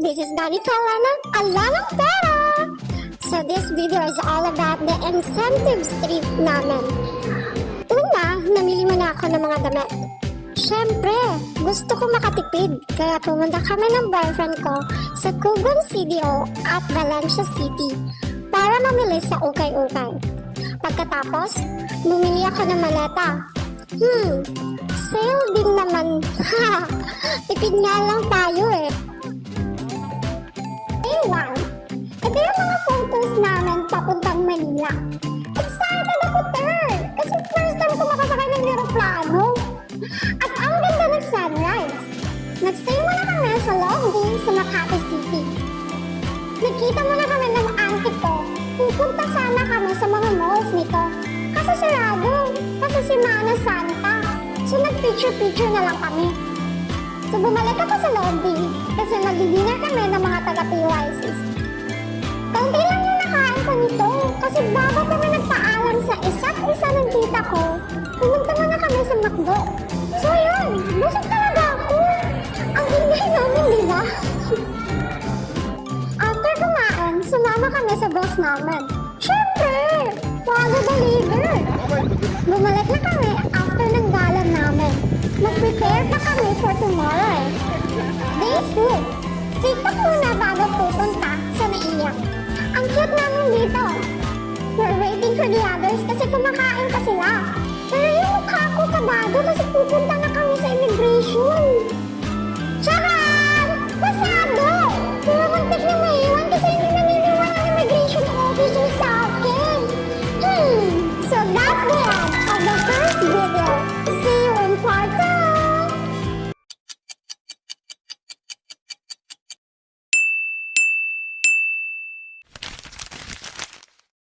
This is Danica Lana, Alanang Pera! So this video is all about the incentives trip namin. Una, namili muna ako ng mga damit. Siyempre, gusto ko makatipid, kaya pumunta kami ng boyfriend ko sa Cuban CDO at Valencia City para mamili sa ukay-ukay. Pagkatapos, bumili ako ng maleta. Sale din naman. Ha! Tipid nga lang tayo eh. Day 1. Ito yung mga photos namin papuntang Manila. Excited ako, third! Kasi first time ko makasakay ng aeroplano. At ang ganda ng sunrise. Nagstay muna kami sa lobby sa Makati City. Nakita muna kami ng auntie ko. Pupunta sana kami sa mga malls nito. Kaso sarado. Kasi si Mana Santa. So nag-picture-picture na lang kami. So bumalik ako sa lobby kasi mag-dinner kami ng mga taga-PYCs. Kaunti lang yung nakain ko nito kasi bago kami nagpaalam sa isa't isa ng tita ko, pumunta muna kami sa McDo. So yun, busog talaga ako. Ang ingay namin, di ba? After kumain, sumama kami sa boss namin. Siyempre, follow the leader. Bumalik na kami after ng gala namin. Mag-prepare pa kami for tomorrow eh. Day 2. TikTok muna bago pupunta sa naiyak. Ang cute namin dito. We're waiting for the others kasi kumakain pa sila. Pero yung mukha ko kabado kasi pupunta